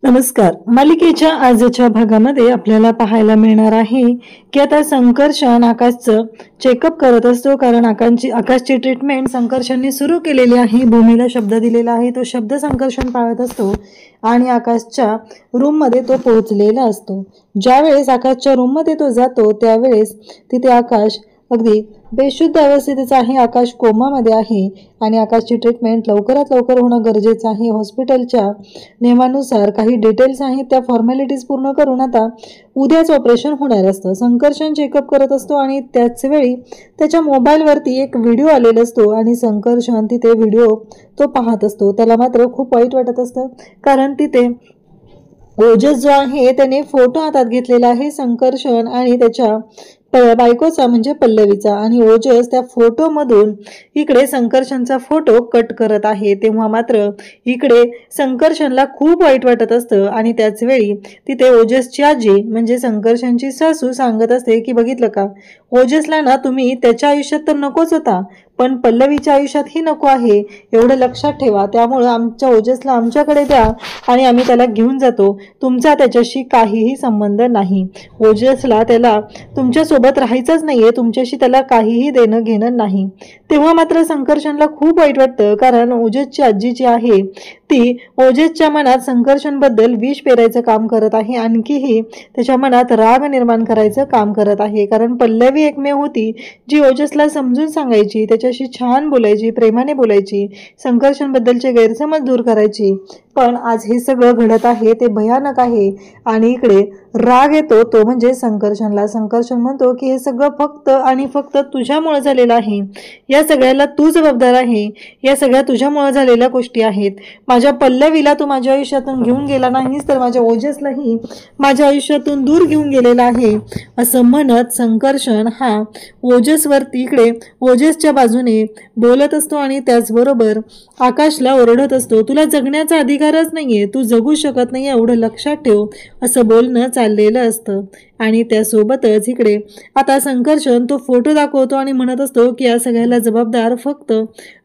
नमस्कार. मालिकेच्या आजच्या भागामध्ये आपल्याला पाहायला मिळणार आहे की आता संकर्षण आकाशचं चेकअप करत असतो, कारण आकाशची ट्रीटमेंट संकर्षणने सुरू केलेली आहे. भूमीला शब्द दिलेला आहे, तो शब्द संकर्षण पाळत असतो आणि आकाशच्या रूममध्ये तो पोहोचलेला असतो. ज्यावेळेस आकाशच्या रूममध्ये तो जातो त्यावेळेस तिथे आकाश अगदी बेशुद्ध अवस्थेतच आहे. आकाश कोमामध्ये आहे आणि आकाशची ट्रीटमेंट लवकरात लवकर होणं गरजेचं आहे. हॉस्पिटलच्या नियमानुसार काही डिटेल्स आहेत, त्या फॉर्मॅलिटीज पूर्ण करून आता उद्याच ऑपरेशन होणार असतं. संकर्षण चेकअप करत असतो आणि त्याच वेळी त्याच्या मोबाईलवरती एक व्हिडिओ आलेला असतो आणि संकर्षण तिथे व्हिडिओ तो पाहत असतो. त्याला मात्र खूप वाईट वाटत असतं, कारण तिथे ओजस जो आहे त्याने फोटो हातात घेतलेला आहे संकर्षण आणि त्याच्या बायकोचा म्हणजे पल्लवीचा, आणि ओजस त्या फोटोमधून इकडे संकर्षणचा फोटो कट करत आहे. तेव्हा मात्र इकडे संकर्षणला खूप वाईट वाटत असतं आणि त्याच वेळी तिथे ओजसची आजी म्हणजे संकर्षणची सासू सांगत असते की बघितलं का, ओजसला ना तुम्ही त्याच्या आयुष्यात तर नकोच होता, पण पल्लवीच्या आयुष्यातही नको आहे, एवढं लक्षात ठेवा. त्यामुळं आमच्या ओजसला आमच्याकडे द्या आणि आम्ही त्याला घेऊन जातो. तुमचा त्याच्याशी काहीही संबंध नाही. ओजसला त्याला तुमच्यासोबत राहायचंच नाहीये, तुमच्याशी त्याला काहीही देणं घेणं नाही. तेव्हा मात्र संकर्षणला खूप वाईट वाटतं, कारण ओजसची आजी जी आहे ती ओजसच्या मनात संकर्षणबद्दल विष पेरायचं काम करत आहे, आणखीही त्याच्या मनात राग निर्माण करायचं काम करत आहे. कारण पल्लवी एकमेव होती जी ओजसला समजून सांगायची, त्याच्याशी छान बोलायची, प्रेमाने बोलायची, संकर्षणबद्दलचे गैरसमज दूर करायची. पण आज हे सगळं घडत आहे ते भयानक आहे आणि इकडे राग येतो तो म्हणजे संकर्षणला. संकर्षण म्हणतो की हे सगळं फक्त आणि फक्त तुझ्यामुळे झालेलं आहे, या सगळ्याला तू जबाबदार आहे, या सगळ्या तुझ्यामुळे झालेल्या गोष्टी आहेत. माझ्या पल्लवीला तू माझ्या आयुष्यातून घेऊन गेला नाहीस तर माझ्या ओजसलाही माझ्या आयुष्यातून दूर घेऊन गेलेला आहे, असं म्हणत संकर्षण हा ओजसवरती इकडे ओजसच्या बाजूने बोलत असतो आणि त्याचबरोबर आकाशला ओरडत असतो, तुला जगण्याचा अधिकारच नाहीये, तू जगू शकत नाही, एवढं लक्षात ठेव, असं बोलणं चाललेलं असतं. आणि त्यासोबतच इकडे आता संकर्षण तो फोटो दाखवतो आणि म्हणत असतो की या सगळ्याला जबाबदार फक्त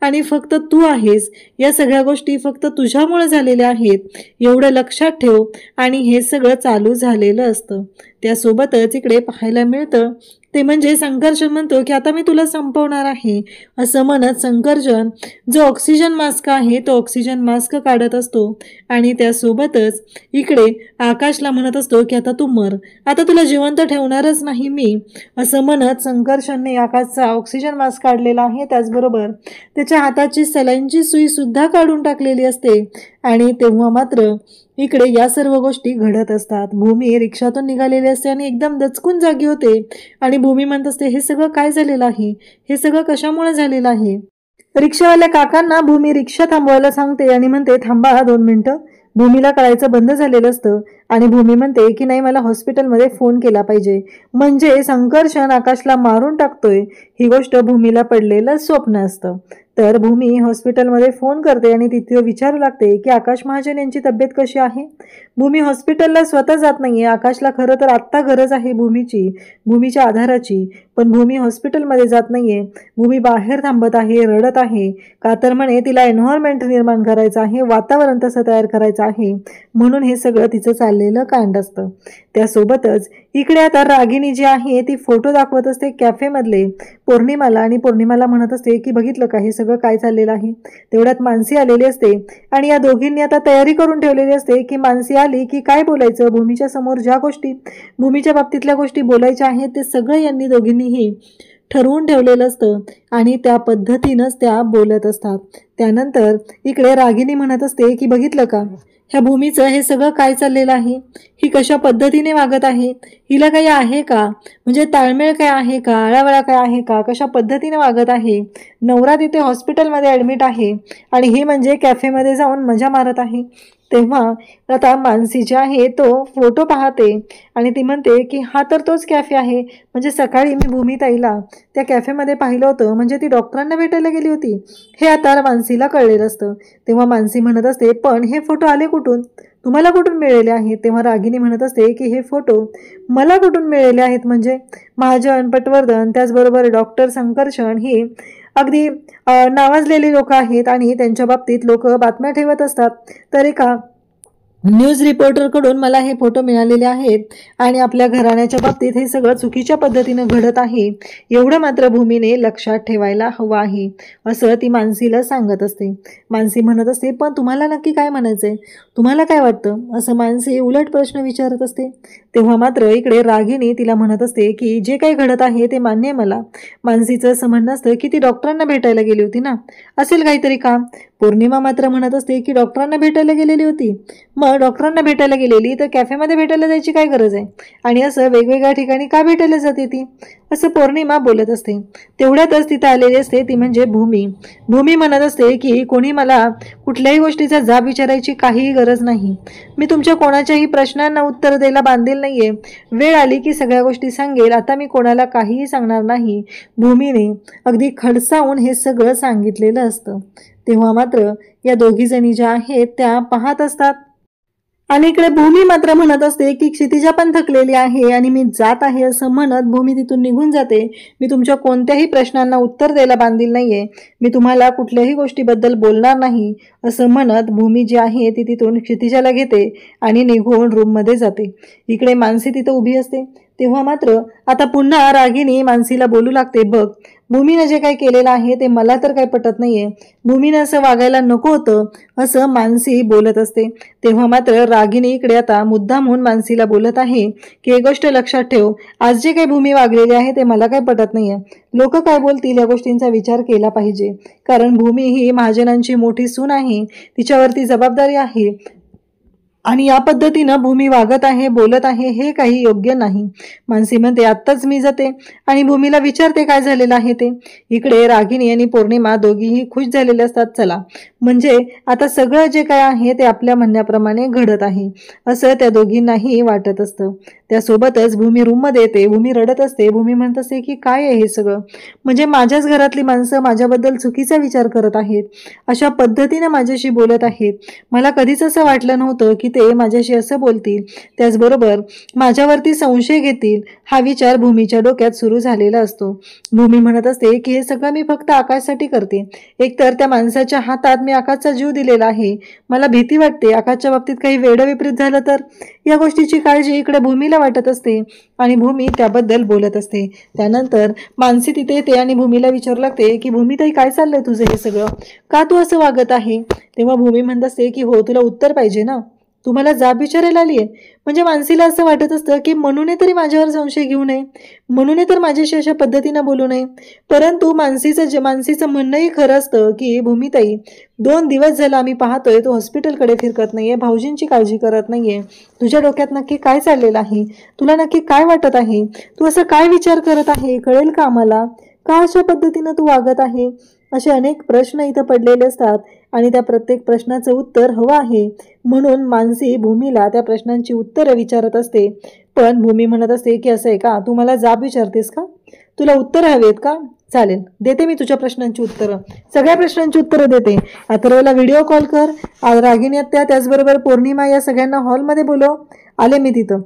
आणि फक्त तू आहेस, या सगळ्या गोष्टी फक्त तुझ्यामुळे झालेल्या आहेत, एवढं लक्षात ठेव. आणि हे सगळं चालू झालेलं असतं. त्यासोबतच इकडे पाहायला मिळतं ते म्हणजे संकर्षण म्हणतो की आता मी तुला संपवणार आहे, असं म्हणत संकर्षण जो ऑक्सिजन मास्क आहे तो ऑक्सिजन मास्क काढत असतो आणि त्यासोबतच इकडे आकाशला म्हणत असतो की आता तू मर, आता तुला जिवंत ठेवणारच नाही मी, असं म्हणत संकर्षणने आकाशचा ऑक्सिजन मास्क काढलेला आहे. त्याचबरोबर त्याच्या हाताची सलाईनची सुई सुद्धा काढून टाकलेली असते आणि तेव्हा मात्र इकडे या सर्व गोष्टी घडत असतात. भूमी रिक्षातून निघालेली असते आणि एकदम दचकून जागी होते आणि भूमी म्हणत असते हे सगळं काय झालेलं आहे, हे सगळं कशामुळे झालेलं आहे. रिक्षावाल्या काकांना भूमी रिक्षा थांबवायला सांगते आणि म्हणते थांबा 2 मिनिटं. भूमीला कळायचं बंद झालेलं असतं आणि भूमी म्हणते की नाही, मला हॉस्पिटलमध्ये फोन केला पाहिजे, म्हणजे संकर्षण आकाशला मारून टाकतोय, ही गोष्ट भूमीला पडलेलं स्वप्न असतं. तर भूमी हॉस्पिटलमध्ये फोन करते आणि तिथे विचारू लागते की आकाश महाजन यांची तब्येत कशी आहे. भूमी हॉस्पिटलला स्वतः जात नाहीये, आकाशला खरं तर आत्ता गरज आहे भूमीच्या आधाराची, पण भूमी हॉस्पिटलमध्ये जात नाहीये. भूमी बाहेर थांबत आहे, रडत आहे, का तर म्हणे तिला एन्व्हायरमेंट निर्माण करायचं आहे, वातावरण तसं तयार करायचं आहे, म्हणून हे सगळं तिचं चाललेलं कांड असतं. त्यासोबतच इकडे आता रागिनी जी आहे ती फोटो दाखवत असते कॅफेमधले पौर्णिमाला आणि पौर्णिमाला म्हणत असते की बघितलं का हे सगळं काय चाललेलं आहे. तेवढ्यात मानसी आलेली असते आणि या दोघींनी आता तयारी करून ठेवलेली असते की मानसी आली की काय बोलायचं, भूमीच्या समोर ज्या गोष्टी भूमीच्या बाबतीतल्या गोष्टी बोलायच्या आहेत ते सगळं यांनी दोघींनीही ठरवून ठेवलेलं असतं आणि त्या पद्धतीनंच त्या बोलत असतात. त्यानंतर इकडे रागिनी म्हणत असते की बघितलं का, ह्या भूमीचं हे सगळं काय चाललेलं आहे, ही कशा पद्धतीने वागत आहे, हिला काही आहे का, म्हणजे ताळमेळ काय आहे का, आळावळा काय आहे का, कशा पद्धतीने वागत आहे. नवरा तिथे हॉस्पिटलमध्ये ॲडमिट आहे आणि ही म्हणजे कॅफेमध्ये जाऊन मजा मारत आहे. तेव्हा आता मानसी जी आहे तो फोटो पाहते आणि ती म्हणते की हा तर तोच कॅफे आहे, म्हणजे सकाळी मी भूमिताईला त्या कॅफेमध्ये पाहिलं होतं, म्हणजे ती डॉक्टरांना भेटायला गेली होती, हे आता मानसीला कळलेलं असतं. तेव्हा मानसी म्हणत असते पण हे फोटो आले कुठून, तुम्हाला कुठून मिळाले आहेत. तेव्हा रागिनी म्हणत असते की हे फोटो मला कुठून मिळाले आहेत, म्हणजे महाजन, पटवर्धन, त्याचबरोबर डॉक्टर संकर्षण ही अगदी नावाजलेली लोक आहेत आणि त्यांच्या बाबतीत लोक बातम्या ठेवत असतात. तर एका न्यूज रिपोर्टरकडून मला हे फोटो मिळालेले आहेत आणि आपल्या घराण्याच्या बाबतीत हे सगळं चुकीच्या पद्धतीनं घडत आहे, एवढं मात्र भूमीने लक्षात ठेवायला हवं आहे, असं ती मानसीला सांगत असते. मानसी म्हणत असते, पण तुम्हाला नक्की काय म्हणायचंय, तुम्हाला काय वाटतं, असं मानसी उलट प्रश्न विचारत असते. तेव्हा मात्र इकडे रागिनी तिला म्हणत असते की जे काही घडत आहे ते मान्य आहे मला. मानसीचं असं म्हणणं असतं की ती डॉक्टरांना भेटायला गेली होती ना, असेल काहीतरी काम. पौर्णिमा मात्र म्हणत असते की डॉक्टरांना भेटायला गेलेली होती, मग डॉक्टरांना भेटायला गेलेली तर कॅफेमध्ये भेटायला जायची काय गरज आहे, आणि असं वेगवेगळ्या ठिकाणी का भेटायला जाते ती, असं पौर्णिमा बोलत असते. तेवढ्यातच तिथं आलेली असते ती म्हणजे भूमी. भूमी म्हणत असते की कोणी मला कुठल्याही गोष्टीचा जाब विचारायची काहीही गरज नाही, मी तुमच्या कोणाच्याही प्रश्नांना उत्तर द्यायला बांधील नाहीये, वेळ आली की सगळ्या गोष्टी सांगेल, आता मी कोणाला काहीही सांगणार नाही. भूमीने अगदी खडसावून हे सगळं सांगितलेलं असतं. तेव्हा मात्र या दोघी जणी ज्या आहेत त्या पाहत असतात आणि इकडे भूमी मात्र म्हणत असते की क्षितिजा पण थकलेली आहे आणि मी जात आहे, असं म्हणत भूमी तिथून निघून जाते. मी तुमच्या कोणत्याही प्रश्नांना उत्तर द्यायला बांधील नाहीये, मी तुम्हाला कुठल्याही गोष्टीबद्दल बोलणार नाही, असं म्हणत भूमी जी आहे ती तिथून क्षितिजाला घेते आणि निघून रूममध्ये जाते. इकडे मानसी तिथं उभी असते. तेव्हा मात्र आता पुन्हा रागिनी मानसीला बोलू लागते, बघ भूमीनं जे काही केलेलं आहे ते मला तर काही पटत नाहीये, भूमीनं असं वागायला नको होतं, असं मानसी बोलत असते. तेव्हा मात्र रागिनी इकडे आता मुद्दाम म्हणून मानसीला बोलत आहे की एक गोष्ट लक्षात ठेव, आज जे काही भूमी वागलेली आहे ते मला काही पटत नाहीये, लोक काय बोलतील या गोष्टींचा विचार केला पाहिजे, कारण भूमी ही महाजनांची मोठी सून आहे, तिच्यावरती जबाबदारी आहे आणि या पद्धतीनं भूमी वागत आहे, बोलत आहे, हे काही योग्य नाही. मानसी म्हणते, आत्ताच मी जाते आणि भूमीला विचारते काय झालेलं आहे ते. इकडे रागिनी आणि पौर्णिमा दोघीही खुश झालेले असतात. चला, म्हणजे आता सगळं जे काय आहे ते आपल्या म्हणण्याप्रमाणे घडत आहे असं त्या दोघींनाही वाटत असतं. त्यासोबतच भूमी रूममध्ये येते. भूमी रडत असते. भूमी म्हणत असते की काय आहे हे सगळं, म्हणजे माझ्याच घरातली माणसं माझ्याबद्दल चुकीचा विचार करत आहेत, अशा पद्धतीने माझ्याशी बोलत आहेत, मला कधीच असं वाटलं नव्हतं की ते माझ्याशी असं बोलतील, त्याचबरोबर माझ्यावरती संशय घेतील, हा विचार भूमीच्या डोक्यात सुरू झालेला असतो. भूमी म्हणत असते की हे सगळं मी फक्त आकाशसाठी करते, एकतर त्या माणसाच्या हातात मी आकाशचा जीव दिलेला आहे, मला भीती वाटते आकाशच्या बाबतीत काही वेडं विपरीत झालं तर, या गोष्टीची काळजी इकडे भूमीला वाटत असते आणि भूमी त्याबद्दल बोलत असते. त्यानंतर मानसी तिथे येते आणि भूमीला विचारू लागते की भूमीताई काय चाललंय तुझं हे सगळं, का तू असं वागत आहे. तेव्हा भूमी म्हणत असते की हो, तुला उत्तर पाहिजे ना, तू मला जाब विचारायला आली आहे. म्हणजे मानसीला असं वाटत असतं की म्हणून तरी माझ्यावर संशय घेऊ नये, म्हणून तर माझ्याशी अशा पद्धतीनं बोलू नये. परंतु मानसीचं म्हणणंही खरं असतं की भूमीताई, 2 दिवस झाला आम्ही पाहतोय तू हॉस्पिटलकडे फिरकत नाहीये, भाऊजींची काळजी करत नाहीये, तुझ्या डोक्यात नक्की काय चाललेलं आहे, तुला नक्की काय वाटत आहे, तू असं काय विचार करत आहे, कळेल का आम्हाला, का अशा पद्धतीनं तू वागत आहे. असे अनेक प्रश्न इथं पडलेले असतात आणि त्या प्रत्येक प्रश्नाचं उत्तर हवं आहे, म्हणून मानसी भूमीला त्या प्रश्नांची उत्तरं विचारत असते. पण भूमी म्हणत असते की असं आहे का, तू मला जाब विचारतेस का, तुला उत्तर हवेत का, चालेल देते मी तुझ्या प्रश्नांची उत्तरं, सगळ्या प्रश्नांची उत्तरं देते. अथर्वला व्हिडिओ कॉल कर, रागिनी आत्या त्याचबरोबर पौर्णिमा या सगळ्यांना हॉलमध्ये बोलव, आले मी तिथं,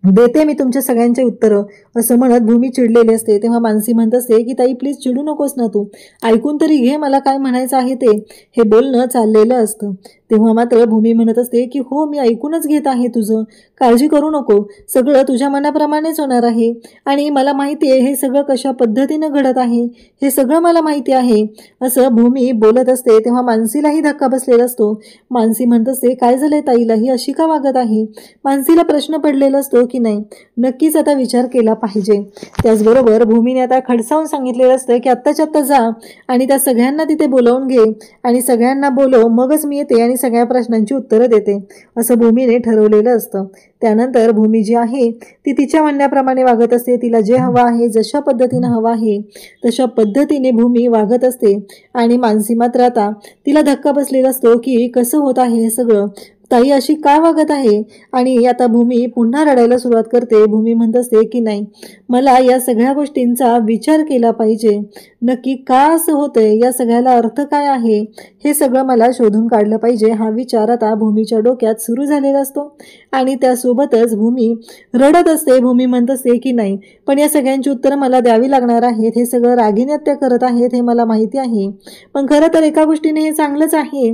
देते मी तुमच्या सगळ्यांचे उत्तरं, असं म्हणत भूमी चिडलेली असते. तेव्हा मानसी म्हणत असते की ताई प्लीज चिडू नकोस ना, तू ऐकून तरी घे मला काय म्हणायचं आहे ते, हे बोलणं चाललेलं असतं. तेव्हा मात्र भूमी म्हणत असते की हो, मी ऐकूनच घेत आहे तुझं, काळजी करू नको, सगळं तुझ्या मनाप्रमाणेच होणार आहे आणि मला माहिती आहे हे सगळं कशा पद्धतीनं घडत आहे, हे सगळं मला माहिती आहे, असं भूमी बोलत असते. तेव्हा मानसीलाही धक्का बसलेला असतो. मानसी म्हणत असते काय झालंय ताईला, ही अशी का वागत आहे. मानसीला प्रश्न पडलेला असतो की नाही, नक्कीच आता विचार केला पाहिजे. त्याचबरोबर भूमीने आता खडसावून सांगितलेलं असतं की आत्ताच्या आत्ता जा आणि त्या सगळ्यांना तिथे बोलावून घे आणि सगळ्यांना बोलव, मगच मी येते आणि सगळ्या प्रश्नांची उत्तरं देते, असं भूमीने ठरवलेलं असतं. त्यानंतर भूमी जी आहे ती तिच्या म्हणण्याप्रमाणे वागत असते. तिला जे हवं आहे, जशा पद्धतीनं हवं आहे तशा पद्धतीने भूमी वागत असते आणि मानसी मात्र आता तिला धक्का बसलेला असतो की कसं होत आहे हे सगळं, ताई अशी काय वागत आहे. आणि आता भूमी पुन्हा रडायला सुरुवात करते. भूमी म्हणत असते की नाही, मला या सगळ्या गोष्टींचा विचार केला पाहिजे, नक्की का असं होतंय, या सगळ्याला अर्थ काय आहे, हे सगळं मला शोधून काढलं पाहिजे, हा विचार आता भूमीच्या डोक्यात सुरू झालेला असतो. आणि त्यासोबतच भूमी रडत असते. भूमी म्हणत असते की नाही, पण या सगळ्यांची उत्तरं मला द्यावी लागणार आहेत. हे सगळं रागिनी हत्या करत आहेत हे मला माहिती आहे. पण खरं तर एका गोष्टीने हे चांगलंच आहे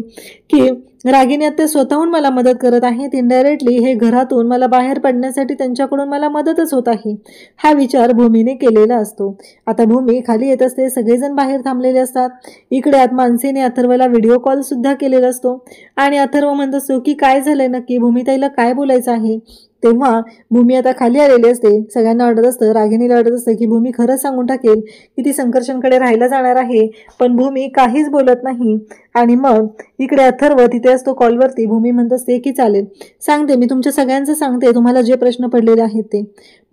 की रागिनी हत्या स्वतःहून मला मदत करत आहेत. इनडायरेक्टली हे घरातून मला बाहेर पडण्यासाठी त्यांच्याकडून मला मदतच होत आहे, हा विचार भूमीने केलेला असतो. आता भूमी खाली येत असते. सगळेजण बाहेर थांबलेले असतात. इकडे आत मानसीने अथर्वला व्हिडिओ कॉल सुद्धा केलेला असतो आणि अथर्व म्हणत असतो की काय झालंय नक्की, भूमीताईला काय बोलायचं आहे. तेव्हा भूमी आता खाली आलेली असते. सगळ्यांना वाटत असतं, रागिनीला वाटत असतं की भूमी खरंच सांगून टाकेल की ती संकर्षणकडे राहायला जाणार आहे. पण भूमी काहीच बोलत नाही. आणि मग इकडे अथर्व तिथे असतो कॉलवरती. भूमी म्हणत असते की चालेल, सांगते, मी तुमच्या सगळ्यांचं सांगते, तुम्हाला जे प्रश्न पडलेले आहेत ते.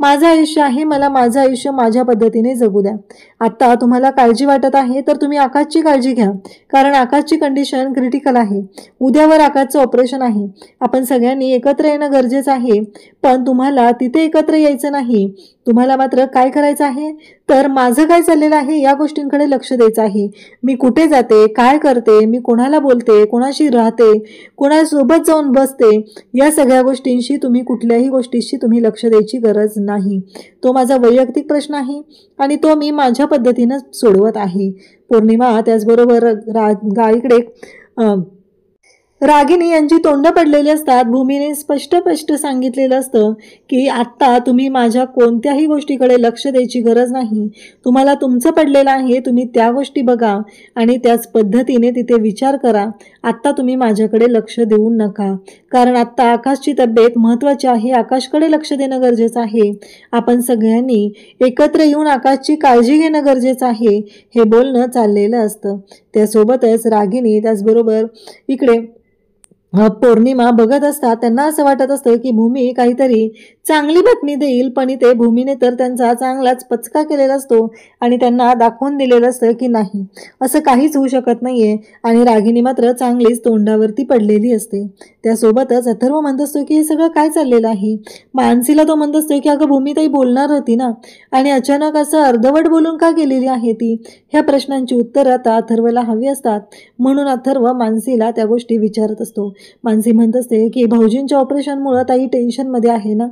माझं आयुष्य आहे, मला माझं आयुष्य माझ्या पद्धतीने जगू द्या. आता तुम्हाला काळजी वाटत आहे तर तुम्ही आकाशची काळजी घ्या, कारण आकाशची कंडिशन क्रिटिकल आहे. उद्यावर आकाशचं ऑपरेशन आहे. आपण सगळ्यांनी एकत्र येणं गरजेचं आहे. पण तुम्हाला तिथे एकत्र यायचं नाही. तुम्हाला मात्र काय करायचं आहे तर माझं काय चाललेलं आहे या गोष्टींकडे लक्ष द्यायचं आहे. मी कुठे जाते, काय करते, मी कोणाला बोलते, कोणाशी राहते, कोणासोबत जाऊन बसते, या सगळ्या गोष्टींशी तुम्ही कुठल्याही गोष्टीशी तुम्ही लक्ष द्यायची गरज नाही. तो माझा वैयक्तिक प्रश्न आहे आणि तो मी माझ्या पद्धतीनं सोडवत आहे. पौर्णिमा त्याचबरोबर गाईकडे रागिनी यांची तोंड पडलेली असतात. भूमीने स्पष्ट सांगितलेलं असतं की आत्ता तुम्ही माझ्या कोणत्याही गोष्टीकडे लक्ष द्यायची गरज नाही. तुम्हाला तुमचं पडलेलं आहे, तुम्ही त्या गोष्टी बघा आणि त्याच पद्धतीने तिथे विचार करा. आत्ता तुम्ही माझ्याकडे लक्ष देऊ नका, कारण आत्ता आकाशची तब्येत महत्त्वाची आहे. आकाशकडे लक्ष देणं गरजेचं आहे. आपण सगळ्यांनी एकत्र येऊन आकाशची काळजी घेणं गरजेचं आहे, हे बोलणं चाललेलं असतं. त्यासोबतच रागिनी त्याचबरोबर इकडे पौर्णिमा बघत असतात. त्यांना असं वाटत असतं की भूमी काहीतरी चांगली बातमी देईल, पण इथे भूमीने तर त्यांचा चांगलाच पचका केलेला असतो आणि त्यांना दाखवून दिलेलं असतं की नाही, असं काहीच होऊ शकत नाहीये. आणि रागिनी मात्र चांगलीच तोंडावरती पडलेली असते. त्यासोबतच अथर्व म्हणत असतो की हे सगळं काय चाललेलं आहे. मानसीला तो म्हणत असतो की अगं भूमीताई बोलणार होती ना, आणि अचानक असं अर्धवट बोलून का गेलेली आहे ती. ह्या प्रश्नांची उत्तरं आता अथर्वला हवी असतात. म्हणून अथर्व मानसीला त्या गोष्टी विचारत असतो. मानसी म्हणत असते की भाऊजींच्या ऑपरेशनमुळे ताई टेन्शनमध्ये आहे ना,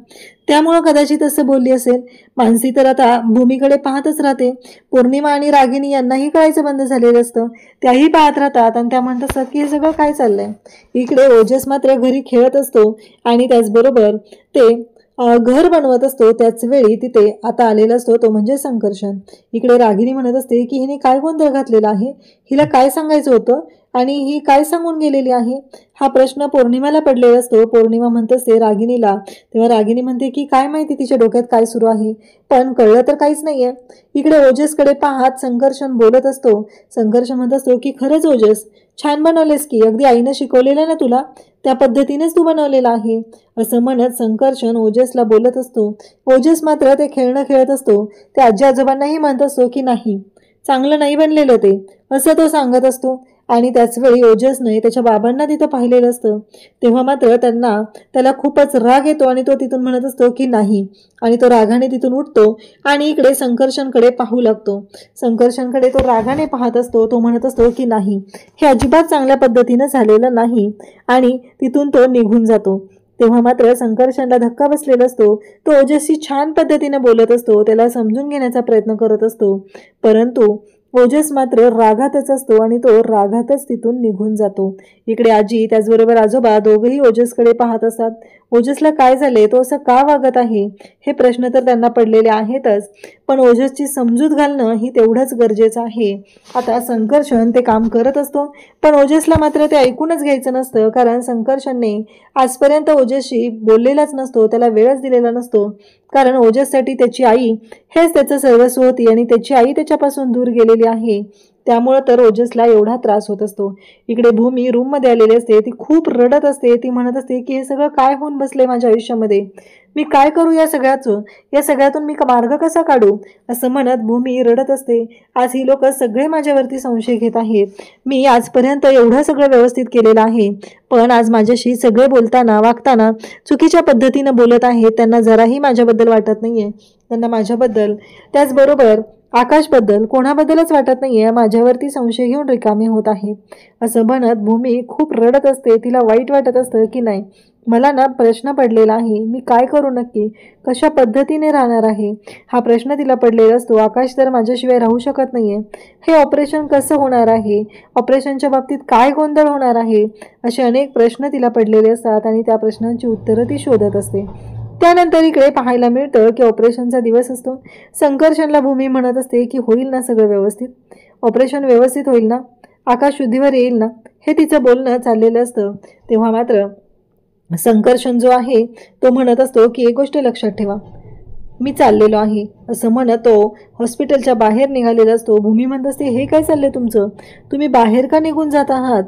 त्यामुळं कदाचित असं बोलली असेल. मानसी तर आता भूमीकडे पाहतच राहते. पौर्णिमा आणि रागिनी यांनाही कळायचं बंद झालेलं असतं. त्याही पाहत राहतात आणि त्या म्हणत असतात की हे सगळं काय चाललंय. इकडे ओजस मात्र घरी खेळत असतो आणि त्याचबरोबर ते घर बनवत असतो. त्याच वेळी तिथे आता आलेला असतो तो म्हणजे संकर्षण. इकडे रागिनी म्हणत असते की हिने काय गोंधळ घातलेला आहे, हिला काय सांगायचं होतं आणि ही काय सांगून गेलेली आहे, हा प्रश्न पौर्णिमाला पडलेला असतो. पौर्णिमा म्हणत असते रागिनीला. तेव्हा रागिनी म्हणते की काय माहिती तिच्या डोक्यात काय सुरू आहे, पण कळलं तर काहीच नाहीये. इकडे ओजसकडे पाहत संकर्षण बोलत असतो. संकर्षण म्हणत असतो की खरंच ओजस, छान बनवलेस की, अगदी आईनं शिकवलेलं ना तुला, त्या पद्धतीनेच तू बनवलेला आहे, असं म्हणत संकर्षण ओजसला बोलत असतो. ओजस मात्र ते खेळणं खेळत असतो. त्या आजी आजोबांनाही म्हणत असतो की नाही, चांगलं नाही बनलेलं ते, असं तो सांगत असतो. आणि त्याचवेळी ओजसने त्याच्या बाबांना तिथं पाहिलेलं असतं. तेव्हा मात्र त्याला खूपच राग येतो आणि तो तिथून म्हणत असतो की नाही, आणि तो रागाने तिथून उठतो आणि इकडे संकर्षणकडे पाहू लागतो. संकर्षणकडे तो रागाने पाहत असतो. तो म्हणत असतो की नाही, हे अजिबात चांगल्या पद्धतीनं झालेलं नाही, आणि तिथून तो निघून जातो. तेव्हा मात्र संकर्षणला धक्का बसलेला असतो. तो ओजसशी छान पद्धतीने बोलत असतो, त्याला समजून घेण्याचा प्रयत्न करत असतो, परंतु ओजस मात्र रागातच असतो आणि तो रागातच तिथून निघून जातो. इकडे आजी त्याचबरोबर आजोबा दोघेही ओजसकडे पाहत असतात. ओजसला काय झाले, तो असं का वागत आहे, हे प्रश्न तर त्यांना पडलेले आहेतच, पण ओजसची समजूत घालणं ही तेवढंच गरजेचं आहे. आता संकर्षण ते काम करत असतो, पण ओजसला मात्र ते ऐकूनच घ्यायचं नसतं, कारण संकर्षणने आजपर्यंत ओजसशी बोललेलाच नसतो, त्याला वेळच दिलेला नसतो. कारण ओजससाठी त्याची आई हेच त्याचं सर्वस्व होती आणि त्याची आई त्याच्यापासून दूर गेलेली आहे. त्यामुळं तर ओजसला एवढा त्रास होत असतो. इकडे भूमी रूममध्ये आलेली असते. ती खूप रडत असते. ती म्हणत असते की हे सगळं काय होऊन बसले माझ्या आयुष्यामध्ये, मी काय करू या सगळ्यातून मी मार्ग कसा काढू असं म्हणत भूमी रडत असते. आज ही लोक सगळे माझ्यावरती संशय घेत आहेत. मी आजपर्यंत एवढं सगळं व्यवस्थित केलेलं आहे, पण आज माझ्याशी सगळे बोलताना वागताना चुकीच्या पद्धतीनं बोलत आहेत. त्यांना जराही माझ्याबद्दल वाटत नाहीये. त्यांना माझ्याबद्दल, त्याचबरोबर आकाशबद्दल, कोणाबद्दलच वाटत नाहीये. माझ्यावरती संशय घेऊन रिकामे होत आहेत असं म्हणत भूमी खूप रडत असते. तिला वाईट वाटत असतं की नाही, मला ना प्रश्न पडलेला आहे, मी काय करू नक्की, कशा पद्धतीने राहणार आहे, हा प्रश्न तिला पडलेला असतो. आकाश तर माझ्याशिवाय राहू शकत नाहीये. हे ऑपरेशन कसं होणार आहे, ऑपरेशनच्या बाबतीत काय गोंधळ होणार आहे, असे अनेक प्रश्न तिला पडलेले असतात आणि त्या प्रश्नांची उत्तरं ती शोधत असते. त्यानंतर इकडे पाहायला मिळतं की ऑपरेशनचा दिवस असतो. संकर्षणला भूमी म्हणत असते की होईल ना सगळं व्यवस्थित, ऑपरेशन व्यवस्थित होईल ना, आकाश शुद्धीवर येईल ना, हे तिचं बोलणं चाललेलं असतं. तेव्हा मात्र संकर्षण जो आहे तो म्हणत असतो की एक गोष्ट लक्षात ठेवा, मी चाललेलो आहे असं म्हणत तो हॉस्पिटलच्या बाहेर निघालेला असतो. भूमी म्हणत असते हे काय चाललंय तुमचं, तुम्ही बाहेर का निघून जात आहात.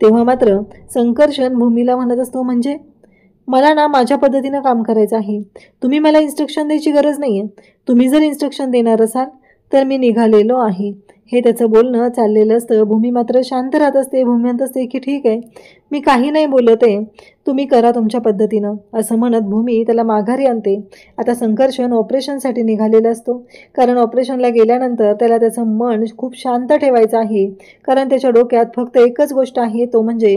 तेव्हा मात्र संकर्षण भूमीला म्हणत असतो म्हणजे मला ना माझ्या पद्धतीनं काम करायचं आहे, तुम्ही मला इन्स्ट्रक्शन द्यायची गरज नाही आहे. तुम्ही जर इन्स्ट्रक्शन देणार असाल तर मी निघालेलो आहे, हे त्याचं बोलणं चाललेलं असतं. भूमी मात्र शांत राहत असते. भूमी म्हणत असते की ठीक आहे, मी काही नाही बोलत आहे, तुम्ही करा तुमच्या पद्धतीनं असं म्हणत भूमी त्याला माघारी आणते. आता संकर्षण ऑपरेशनसाठी निघालेला असतो, कारण ऑपरेशनला गेल्यानंतर त्याला त्याचं मन खूप शांत ठेवायचं आहे. कारण त्याच्या डोक्यात फक्त एकच गोष्ट आहे, तो म्हणजे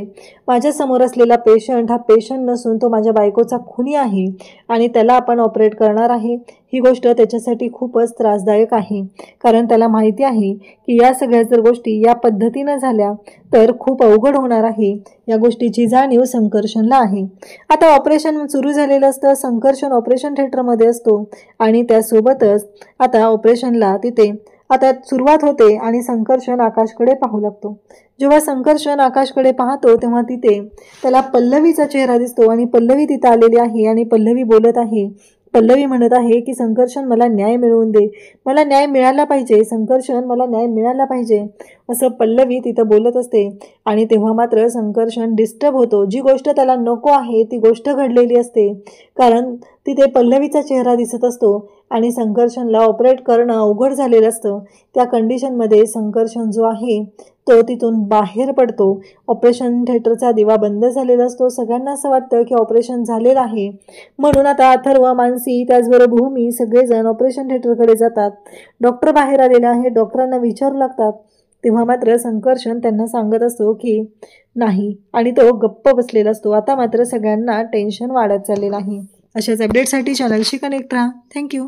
माझ्यासमोर असलेला पेशंट हा पेशंट नसून तो माझ्या बायकोचा खुनी आहे आणि त्याला आपण ऑपरेट करणार आहे. ही गोष्ट त्याच्यासाठी खूपच त्रासदायक आहे, कारण त्याला माहिती आहे की या सगळ्या जर गोष्टी या पद्धतीनं झाल्या तर खूप अवघड होणार आहे. या गोष्टीची जाणीव संकर्षणला आहे. आता ऑपरेशन सुरू झालेलं असतं. संकर्षण ऑपरेशन थिएटरमध्ये असतो आणि त्यासोबतच आता ऑपरेशनला तिथे आता सुरुवात होते आणि संकर्षण आकाशकडे पाहू लागतो. जेव्हा संकर्षण आकाशकडे पाहतो तेव्हा तिथे त्याला पल्लवीचा चेहरा दिसतो आणि पल्लवी तिथं आलेली आहे आणि पल्लवी बोलत आहे. पल्लवी म्हणत आहे की संकर्षण मला न्याय मिळवून दे, मला न्याय मिळाला पाहिजे, संकर्षण मला न्याय मिळाला पाहिजे असं पल्लवी तिथं बोलत असते. आणि तेव्हा मात्र संकर्षण डिस्टर्ब होतो. जी गोष्ट त्याला नको आहे ती गोष्ट घडलेली असते, कारण तिथे पल्लवीचा चेहरा दिसत असतो आणि संकर्षणला ऑपरेट करणं अवघड झालेलं असतं. त्या कंडिशनमध्ये संकर्षण जो आहे तो तिथून बाहेर पडतो. ऑपरेशन थिएटरचा दिवा बंद झालेला असतो. सगळ्यांना असं वाटतं की ऑपरेशन झालेलं आहे, म्हणून आता अथर्व, मानसी, त्याचबरोबर भूमी सगळेजण ऑपरेशन थिएटरकडे जातात. डॉक्टर बाहेर आलेले आहे, डॉक्टरांना विचारू लागतात. तेव्हा मात्र संकर्षण त्यांना सांगत असतो की नाही आणि तो गप्प बसलेला असतो. आता मात्र सगळ्यांना टेन्शन वाढत चाललेलं आहे. अशाच अपडेटसाठी चॅनलशी कनेक्ट राहा. थँक्यू.